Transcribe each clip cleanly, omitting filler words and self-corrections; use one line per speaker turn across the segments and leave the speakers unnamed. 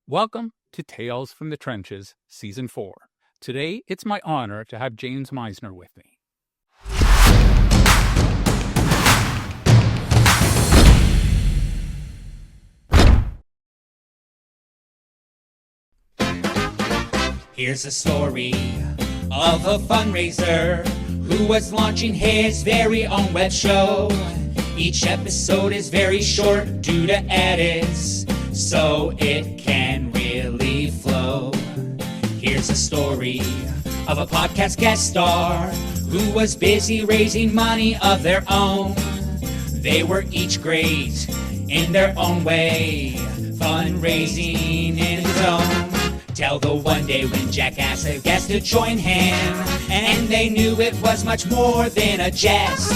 Welcome to Tales from the Trenches, Season 4. Today, it's my honor to have James Misner with me.
Here's a story of a fundraiser who was launching his very own web show. Each episode is very short due to edits, so it can really flow. Here's a story of a podcast guest star who was busy raising money of their own. They were each great in their own way, fundraising in the zone. Till the one day when Jack asked a guest to join him, and they knew it was much more than a jest,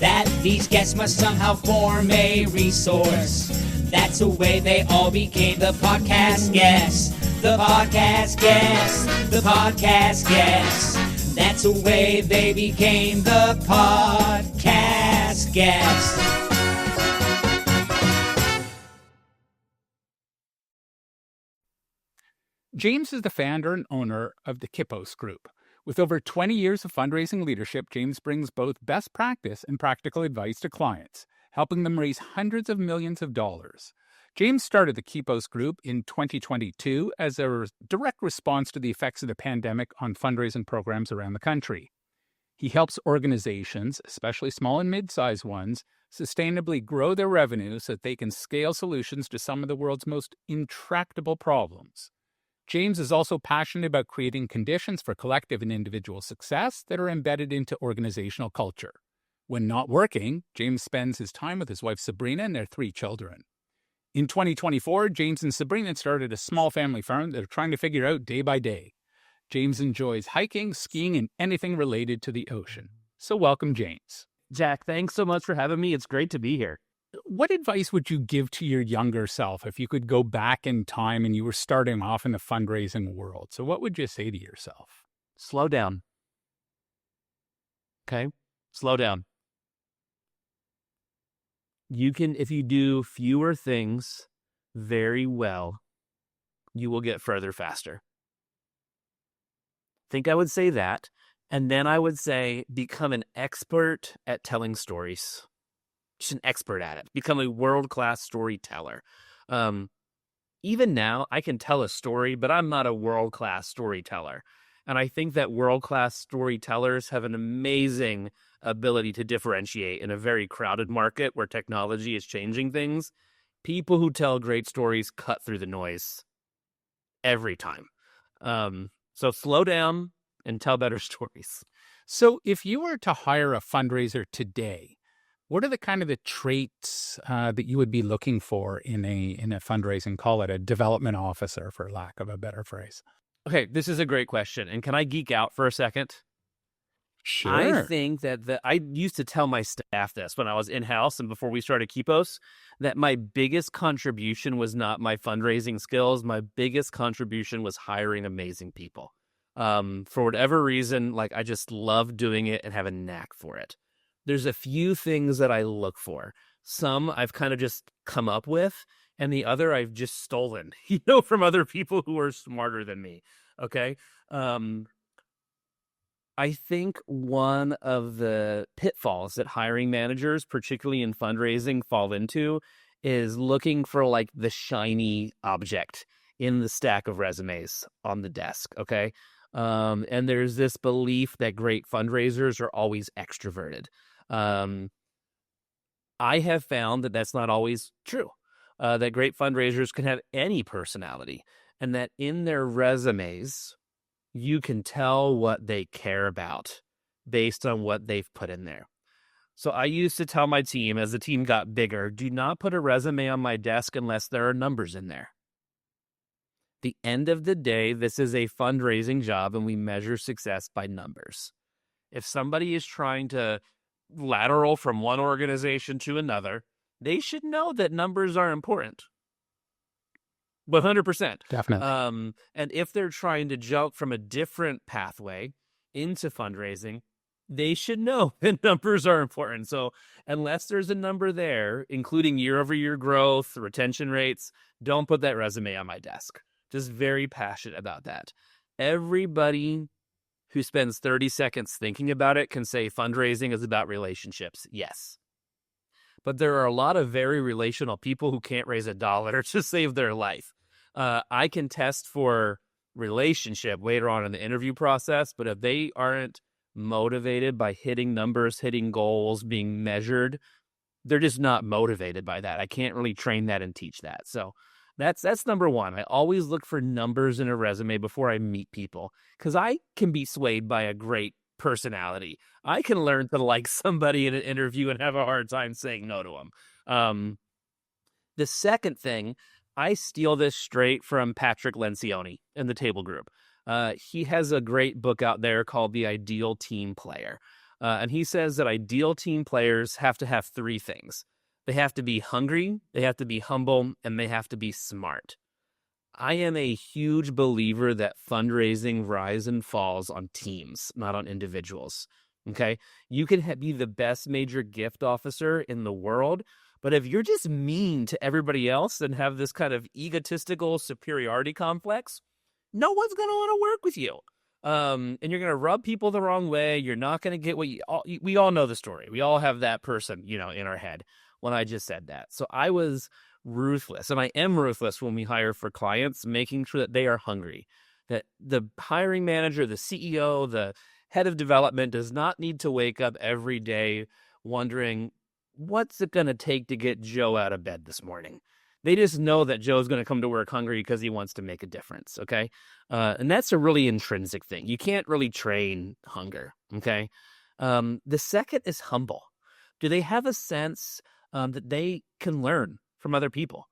that these guests must somehow form a resource. That's the way they all became the podcast guests. The podcast guests. The podcast guests. That's the way they became the podcast guests.
James is the founder and owner of the Kipos Group. With over 20 years of fundraising leadership, James brings both best practice and practical advice to clients, helping them raise hundreds of millions of dollars. James started the Kipos Group in 2022 as a direct response to the effects of the pandemic on fundraising programs around the country. He helps organizations, especially small and mid-sized ones, sustainably grow their revenue so that they can scale solutions to some of the world's most intractable problems. James is also passionate about creating conditions for collective and individual success that are embedded into organizational culture. When not working, James spends his time with his wife Sabrina and their 3 children. In 2024, James and Sabrina started a small family farm that are trying to figure out day by day. James enjoys hiking, skiing, and anything related to the ocean. So welcome, James.
Jack, thanks so much for having me. It's great to be here.
What advice would you give to your younger self if you could go back in time and you were starting off in the fundraising world? So what would you say to yourself?
Slow down. Okay? Slow down. You can, if you do fewer things very well, you will get further faster. I think I would say that. And then I would say become an expert at telling stories. Just an expert at it. Become a world-class storyteller. Even now, I can tell a story, but I'm not a world-class storyteller. And I think that world-class storytellers have an amazing ability to differentiate in a very crowded market where technology is changing things. People who tell great stories cut through the noise every time. So slow down and tell better stories.
So if you were to hire a fundraiser today, what are the kind of the traits that you would be looking for in a fundraising, call it a development officer, for lack of a better phrase?
Okay, this is a great question. And can I geek out for a second?
Sure.
I think that I used to tell my staff this when I was in-house and before we started Kipos, that my biggest contribution was not my fundraising skills. My biggest contribution was hiring amazing people. For whatever reason, I just love doing it and have a knack for it. There's a few things that I look for. Some I've kind of just come up with, and the other I've just stolen, from other people who are smarter than me. Okay. I think one of the pitfalls that hiring managers, particularly in fundraising, fall into is looking for the shiny object in the stack of resumes on the desk. Okay. And there's this belief that great fundraisers are always extroverted. I have found that that's not always true, that great fundraisers can have any personality, and that in their resumes, you can tell what they care about based on what they've put in there. So I used to tell my team, as the team got bigger, do not put a resume on my desk unless there are numbers in there. The end of the day, this is a fundraising job, and we measure success by numbers. If somebody is trying to lateral from one organization to another, they should know that numbers are important. 100%.
Definitely.
And if they're trying to jump from a different pathway into fundraising, they should know that numbers are important. So unless there's a number there, including year-over-year growth, retention rates, don't put that resume on my desk. Just very passionate about that. Everybody who spends 30 seconds thinking about it can say fundraising is about relationships. Yes. But there are a lot of very relational people who can't raise $1 to save their life. I can test for relationship later on in the interview process, but if they aren't motivated by hitting numbers, hitting goals, being measured, they're just not motivated by that. I can't really train that and teach that. So that's number one. I always look for numbers in a resume before I meet people, because I can be swayed by a great personality. I can learn to like somebody in an interview and have a hard time saying no to them. The second thing, I steal this straight from Patrick Lencioni in the Table Group. He has a great book out there called The Ideal Team Player. And he says that ideal team players have to have three things. They have to be hungry, they have to be humble, and they have to be smart. I am a huge believer that fundraising rise and falls on teams, not on individuals. Okay? You can be the best major gift officer in the world, but if you're just mean to everybody else and have this kind of egotistical superiority complex, no one's going to want to work with you. And you're going to rub people the wrong way. You're not going to get what we all know the story. We all have that person, in our head when I just said that. So I was ruthless, and I am ruthless when we hire for clients, making sure that they are hungry, that the hiring manager, the CEO, the head of development does not need to wake up every day wondering, what's it going to take to get Joe out of bed this morning? They just know that Joe's going to come to work hungry because he wants to make a difference, okay? And that's a really intrinsic thing. You can't really train hunger, okay? The second is humble. Do they have a sense that they can learn from other people?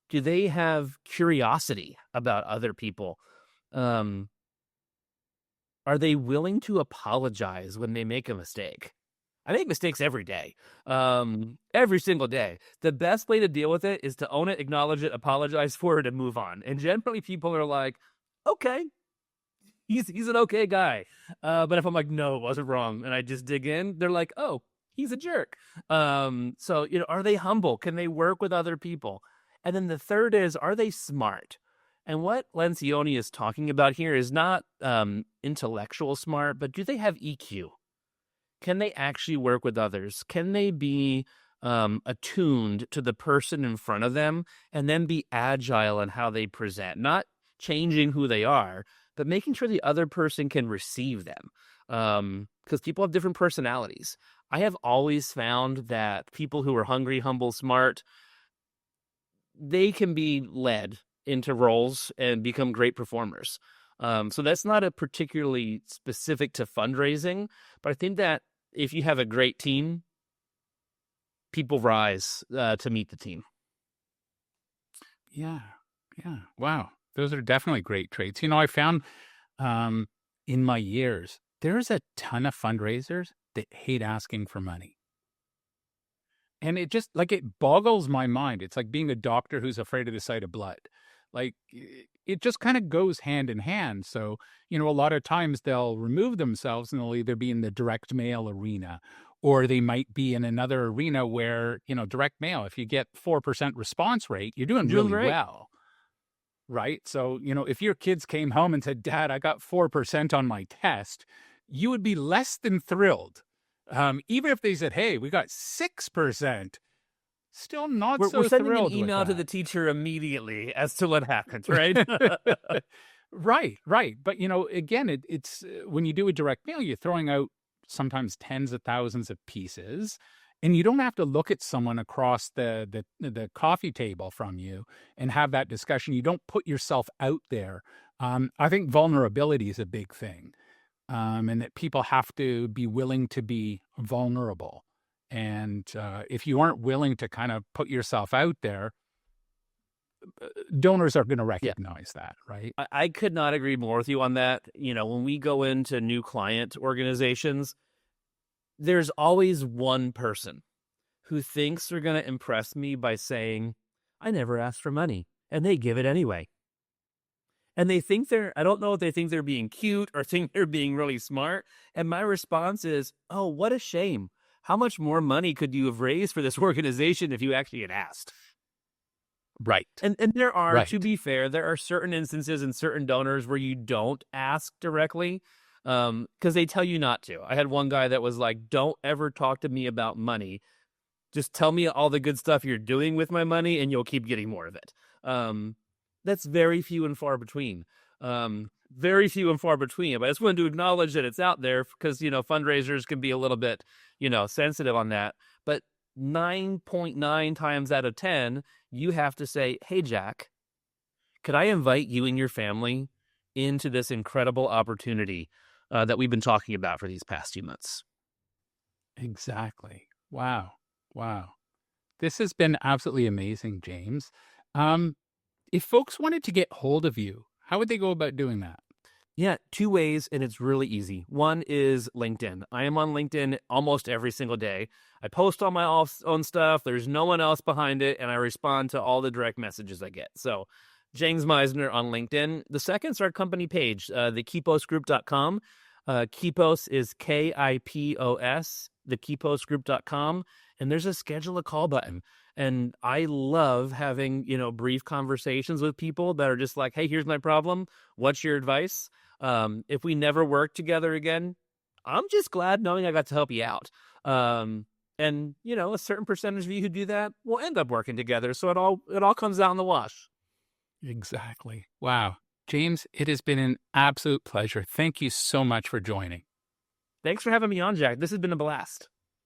Do they have curiosity about other people? Are they willing to apologize when they make a mistake? I make mistakes every day, every single day. The best way to deal with it is to own it, acknowledge it, apologize for it, and move on. And generally people are like, okay, he's an okay guy. But if I'm like, no, it wasn't wrong, and I just dig in, they're like, oh, he's a jerk. So, are they humble? Can they work with other people? And then the third is, are they smart? And what Lencioni is talking about here is not intellectual smart, but do they have EQ? Can they actually work with others? Can they be attuned to the person in front of them and then be agile in how they present? Not changing who they are, but making sure the other person can receive them. Because people have different personalities. I have always found that people who are hungry, humble, smart, they can be led into roles and become great performers. So that's not a particularly specific to fundraising, but I think that if you have a great team, people rise to meet the team.
Yeah. Wow. Those are definitely great traits. I found in my years, there's a ton of fundraisers that hate asking for money. And it just, it boggles my mind. It's like being a doctor who's afraid of the sight of blood. It just kind of goes hand in hand. So, a lot of times they'll remove themselves and they'll either be in the direct mail arena, or they might be in another arena where, direct mail, if you get 4% response rate, you're doing really well. Right? So, if your kids came home and said, Dad, I got 4% on my test, you would be less than thrilled. Even if they said, hey, we got 6%. Still not so thrilled.
We're sending an email to the teacher immediately as to what happens, right?
Right. But, again, it's when you do a direct mail, you're throwing out sometimes tens of thousands of pieces, and you don't have to look at someone across the coffee table from you and have that discussion. You don't put yourself out there. I think vulnerability is a big thing, and that people have to be willing to be vulnerable. And if you aren't willing to kind of put yourself out there, donors are going to recognize that, right?
I could not agree more with you on that. When we go into new client organizations, there's always one person who thinks they're going to impress me by saying, I never asked for money, and they give it anyway. And they think I don't know if they think they're being cute or think they're being really smart. And my response is, oh, what a shame. How much more money could you have raised for this organization if you actually had asked?
Right.
And there are,
Right.
to be fair, there are certain instances and certain donors where you don't ask directly because they tell you not to. I had one guy that was like, don't ever talk to me about money. Just tell me all the good stuff you're doing with my money and you'll keep getting more of it. That's very few and far between. Very few and far between. But I just wanted to acknowledge that it's out there because, fundraisers can be a little bit, sensitive on that. But 9.9 times out of 10, you have to say, hey, Jack, could I invite you and your family into this incredible opportunity that we've been talking about for these past few months?
Exactly. Wow. This has been absolutely amazing, James. If folks wanted to get hold of you, how would they go about doing that?
Yeah, two ways, and it's really easy. One is LinkedIn. I am on LinkedIn almost every single day. I post all my own stuff. There's no one else behind it, and I respond to all the direct messages I get. So James Misner on LinkedIn. The second's our company page, the kiposgroup.com. Kipos is Kipos, the kiposgroup.com. And there's a schedule a call button. And I love having, brief conversations with people that are just like, hey, here's my problem. What's your advice? If we never work together again, I'm just glad knowing I got to help you out. And, a certain percentage of you who do that will end up working together. So it all comes out in the wash.
Exactly. Wow. James, it has been an absolute pleasure. Thank you so much for joining.
Thanks for having me on, Jack. This has been a blast.